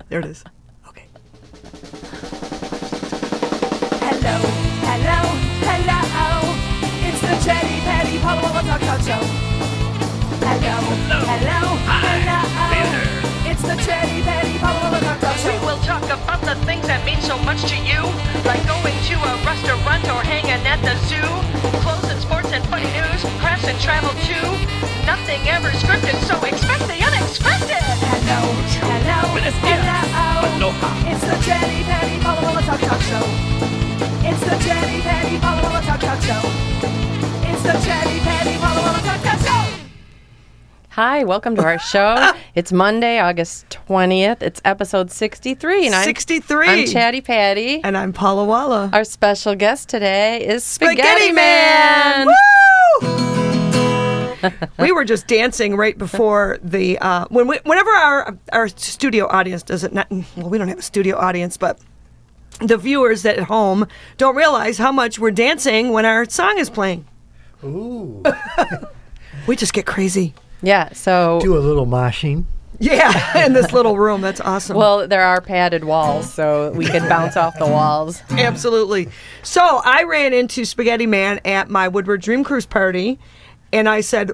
There it is. Okay. Hello, hello, hello. It's the Chetty Patty Palo Talk Show. Hello, hello, hello. It's the Chetty Patty Palo Talk Show. We will talk about the things that mean so much to you, like going to a restaurant or hanging at the zoo. Clothes and sports and funny news, crafts and travel too. Nothing ever scripted, so expect the unexpected. Hello, hello, hello. It's the Chetty Patty Palo Talk Show. It's the Chetty Patty Palo Talk Show. It's the Chetty Patty Palo Talk Show. Hi, welcome to our show. It's Monday, August 20th. It's episode 63. And 63. I'm Chatty Patty. And I'm Paula Walla. Our special guest today is Spaghetti Man. Woo! We were just dancing right before the whenever our studio audience doesn't. Well, we don't have a studio audience, but the viewers at home don't realize how much we're dancing when our song is playing. Ooh. We just get crazy. Yeah, so... Do a little moshing. Yeah, in this little room. That's awesome. Well, there are padded walls, so we can bounce off the walls. Absolutely. So I ran into Spaghetti Man at my Woodward Dream Cruise party, and I said,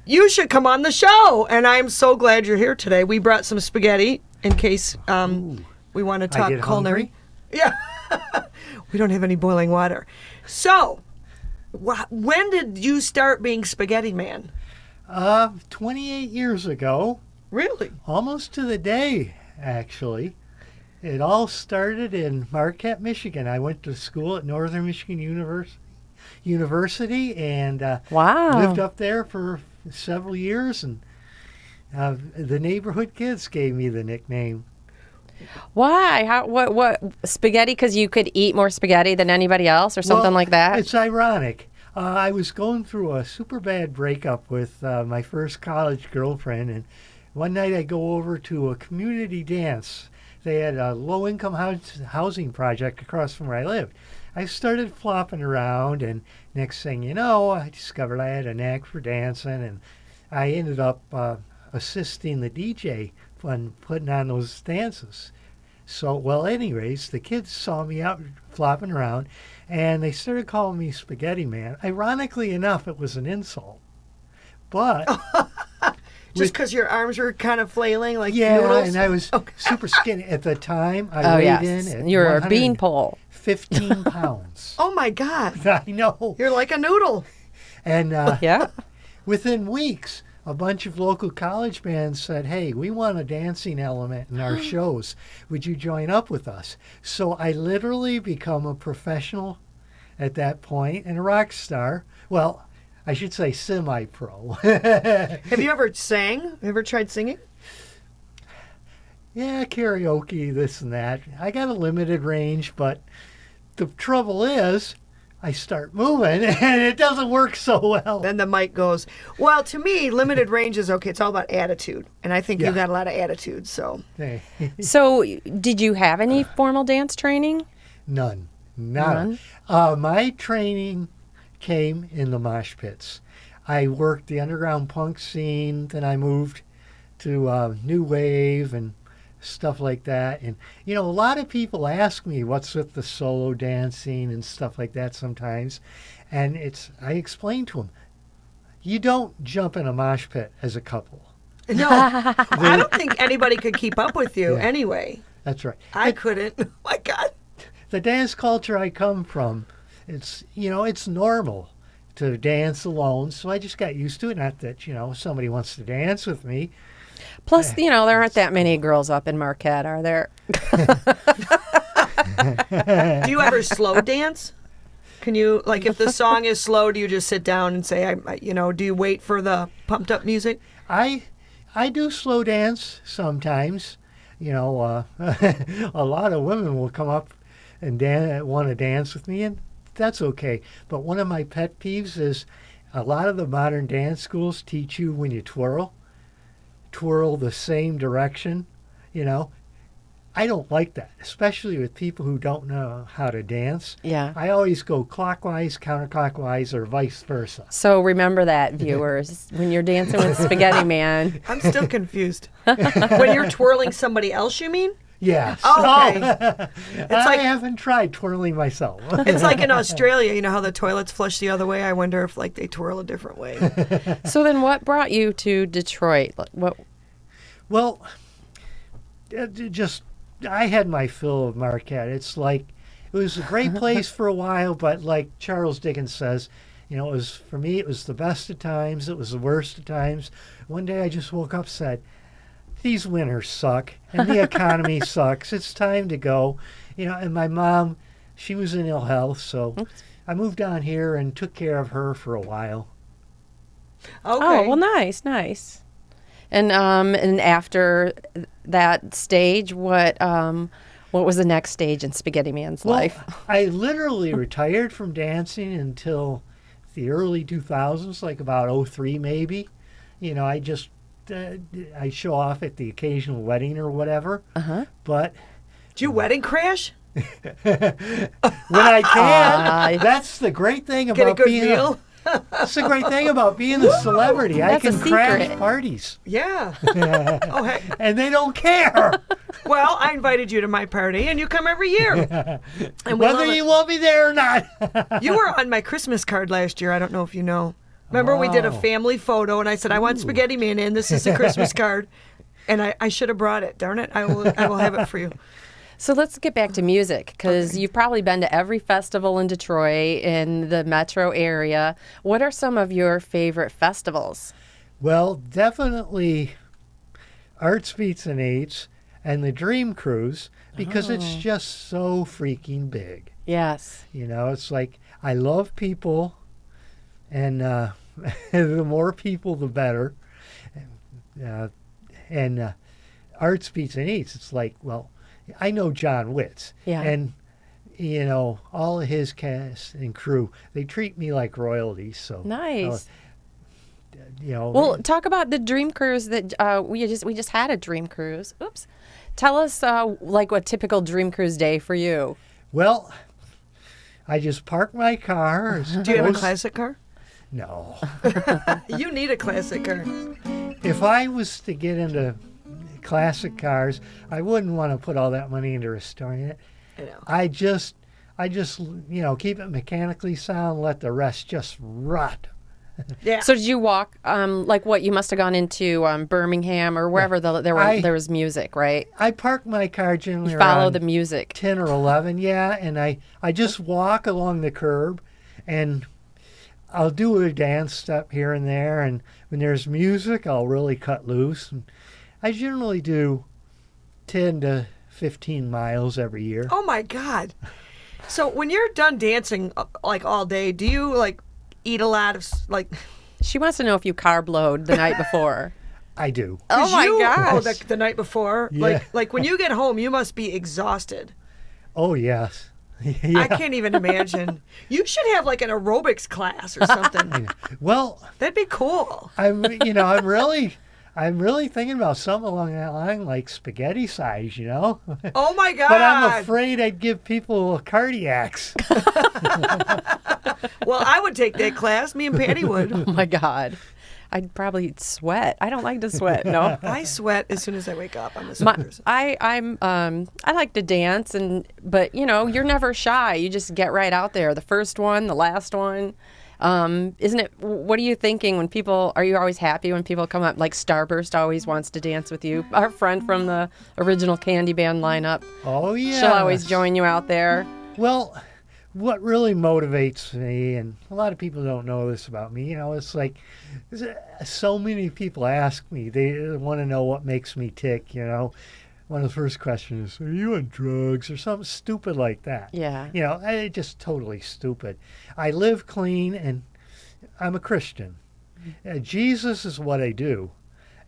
you should come on the show. And I'm so glad you're here today. We brought some spaghetti in case we want to talk I get culinary. hungry? Yeah. We don't have any boiling water. So when did you start being Spaghetti Man? 28 years ago. Really? Almost to the day, actually. It all started in Marquette, Michigan. I went to school at Northern Michigan University and Wow. lived up there for several years. And the neighborhood kids gave me the nickname. Why? What? Spaghetti? Because you could eat more spaghetti than anybody else or something like that? It's ironic. I was going through a super bad breakup with my first college girlfriend, and one night I go over to a community dance. They had a low-income housing project across from where I lived. I started flopping around, and next thing you know, I discovered I had a knack for dancing, and I ended up assisting the DJ when putting on those dances. So, well, anyways, the kids saw me out flopping around, and they started calling me Spaghetti Man. Ironically enough, it was an insult. But... Just because your arms were kind of flailing like yeah, noodles? and I was super skinny. At the time, I weighed in at You were a beanpole. 15 pounds. Oh, my God. I know. You're like a noodle. And Yeah. within weeks, a bunch of local college bands said, hey, we want a dancing element in our shows. Would you join up with us? So I literally become a professional at that point and a rock star. Well, I should say semi-pro. Have you ever sang? Have you ever tried singing? Yeah, karaoke, this and that. I got a limited range, but the trouble is I start moving and it doesn't work so well. Then the mic goes, well, to me, limited range is okay. It's all about attitude. And I think you Yeah. got a lot of attitude, so. Hey. So, did you have any formal dance training? None. None. My training came in the mosh pits. I worked the underground punk scene, then I moved to new wave and stuff like that. And, you know, a lot of people ask me what's with the solo dancing and stuff like that sometimes. And I explain to them, you don't jump in a mosh pit as a couple. No, I don't think anybody could keep up with you Yeah. anyway. That's right. I couldn't. Oh, my God. The dance culture I come from, it's normal to dance alone. So I just got used to it. Not that, somebody wants to dance with me. Plus, there aren't that many girls up in Marquette, are there? Do you ever slow dance? Can you, like, if the song is slow, do you just sit down and say, do you wait for the pumped up music? I do slow dance sometimes. A lot of women will come up and want to dance with me, and that's okay. But one of my pet peeves is a lot of the modern dance schools teach you when you twirl the same direction. I don't like that, especially with people who don't know how to dance. Yeah. I always go clockwise, counterclockwise, or vice versa. So remember that, viewers, when you're dancing with Spaghetti Man. I'm still confused. When you're twirling somebody else, you mean? Yes. Oh, okay. I haven't tried twirling myself. It's like in Australia, you know how the toilets flush the other way? I wonder if like they twirl a different way. So then what brought you to Detroit? What? Well, just I had my fill of Marquette. It's like it was a great place for a while, but like Charles Dickens says, you know, it was for me. It was the best of times. It was the worst of times. One day I just woke up and said, "These winters suck, and the economy sucks. It's time to go." You know, and my mom, she was in ill health, so I moved down here and took care of her for a while. Okay. Oh, well, nice. And after that stage, what was the next stage in Spaghetti Man's life? I literally retired from dancing until the early 2000s, like about 03 maybe. You know, I just I show off at the occasional wedding or whatever. But Did you wedding crash? when I can, that's the great thing Get a about good being meal? that's the great thing about being a celebrity. I That's a can crash secret. parties, Yeah. Oh, hey. and they don't care Well, I invited you to my party, and you come every year. And we whether love it. you want me there or not. You were on my Christmas card last year. I don't know if you know. Remember, we did a Oh. family photo, and I said, I want Spaghetti Man in. This is a Christmas card. And I should have brought it. Darn it. I will have it for you. So let's get back to music, because you've probably been to every festival in Detroit, in the metro area. What are some of your favorite festivals? Well, definitely Arts Beats and Eights and the Dream Cruise, because it's just so freaking big. Yes. You know, it's like I love people, and the more people, the better. And Arts Beats and Eats, it's like, well, I know John Witz, Yeah. and you know all of his cast and crew. They treat me like royalty. So Nice. you know, Well, talk about the Dream Cruise that we just had a Dream Cruise. Oops. Tell us like what typical Dream Cruise day for you. well, I just park my car. Do you have a classic car? No. You need a classic car. If I was to get into classic cars, I wouldn't want to put all that money into restoring it. I know. I just you know, keep it mechanically sound, let the rest just rot. Yeah. So did you walk like what you must have gone into Birmingham or wherever there was music, right? I park my car generally You follow around the music. 10 or 11, yeah, and I just walk along the curb, and I'll do a dance step here and there, and when there's music, I'll really cut loose. And I generally do 10 to 15 miles every year. Oh my God. So when you're done dancing like all day, do you like eat a lot of like? She wants to know if you carb load the night before. I do. Oh my God! Oh, gosh. the night before. Yeah. Like when you get home, you must be exhausted. Oh, yes. Yeah. I can't even imagine. You should have like an aerobics class or something. Well, That'd be cool. I'm really thinking about something along that line, like spaghetti size, you know? Oh my God. But I'm afraid I'd give people cardiacs. Well, I would take that class. Me and Patty would. Oh my God. I'd probably sweat. I don't like to sweat. No. I sweat as soon as I wake up. I'm a My, sweat person. I like to dance, but you know, you're never shy. You just get right out there. The first one, the last one. Isn't it? What are you thinking when people? Are you always happy when people come up? Like Starburst always wants to dance with you. Our friend from the original Candy Band lineup. Oh, yeah. She'll always join you out there. Well, what really motivates me, and a lot of people don't know this about me, you know, it's like so many people ask me, they want to know what makes me tick, you know. One of the first questions is, are you on drugs or something stupid like that? Yeah. You know, just totally stupid. I live clean, and I'm a Christian. Jesus is what I do.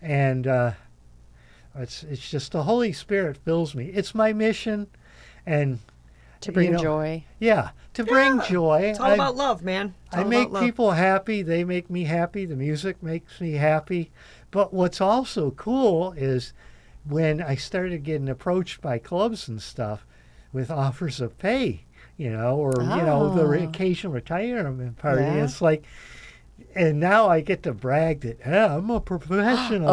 And it's just the Holy Spirit fills me. It's my mission, and To bring you know, joy. yeah, to bring joy. It's all about love, man. It's I all make about love. people happy. They make me happy. The music makes me happy. But what's also cool is when I started getting approached by clubs and stuff with offers of pay, you know, or, you know, the occasional retirement party. Yeah. It's like, and now I get to brag that, yeah, I'm a professional.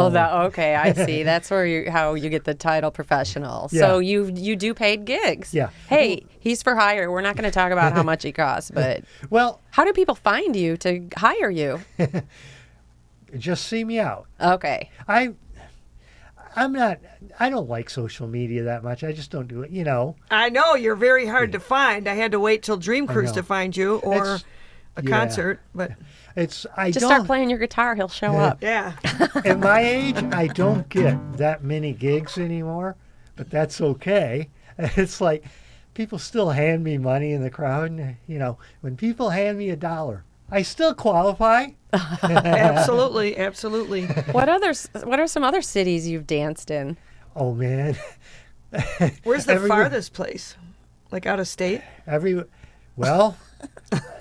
Okay, I see. That's where how you get the title professional. Yeah. So you do paid gigs. Yeah. Hey, he's for hire. We're not going to talk about how much he costs, but Well, how do people find you to hire you? just see me out. Okay. I don't like social media that much. I just don't do it, you know. I know you're very hard to find. I had to wait till Dream Cruise know. to find you, or It's- a yeah. concert. But I Just don't, start playing your guitar. He'll show up. yeah, at my age, I don't get that many gigs anymore, but that's okay. It's like people still hand me money in the crowd. And, you know, when people hand me $1, I still qualify. absolutely, absolutely. What are some other cities you've danced in? Oh man, Where's the Everywhere. farthest place? Like out of state? well,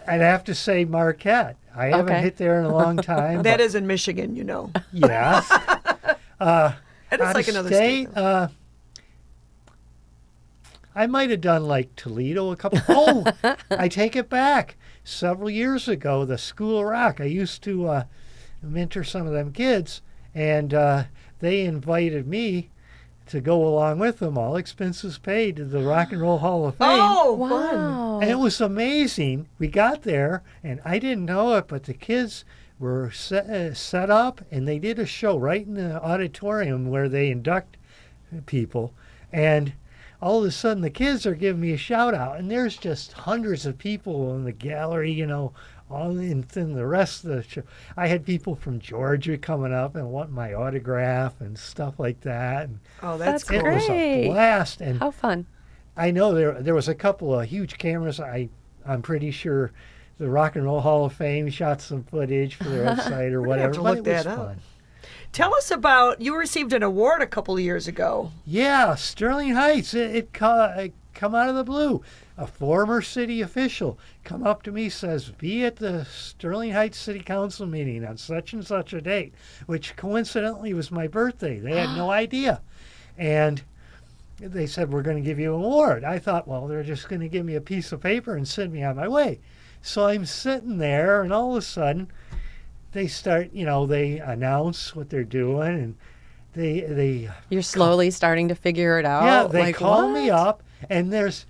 I'd have to say Marquette. I haven't Okay. hit there in a long time. That but is in Michigan, you know. yes. That is Out like of another state, state. though. I might have done like Toledo a couple. Oh, I take it back. Several years ago, the School of Rock. I used to mentor some of them kids, and they invited me to go along with them, all expenses paid, to the Rock and Roll Hall of Fame. Oh, fun. Wow. And it was amazing. We got there, and I didn't know it, but the kids were set up, and they did a show right in the auditorium where they induct people. And all of a sudden, the kids are giving me a shout out, and there's just hundreds of people in the gallery, you know, all in the rest of the show. I had people from Georgia coming up and wanting my autograph and stuff like that. And Oh, that's That's cool. it was great. a blast. And How fun. I know there was a couple of huge cameras. I'm pretty sure the Rock and Roll Hall of Fame shot some footage for their website or We're gonna have whatever. to But look it was that up. fun. Tell us about, you received an award a couple of years ago. Yeah, Sterling Heights. It come out of the blue. A former city official come up to me, says, "Be at the Sterling Heights City Council meeting on such and such a date," which coincidentally was my birthday. They had no idea, and they said, "We're going to give you an award." I thought, well, they're just going to give me a piece of paper and send me on my way. So I'm sitting there, and all of a sudden, they start, you know, they announce what they're doing, and they You're slowly starting to figure it out. yeah, they like, call what? me up, and there's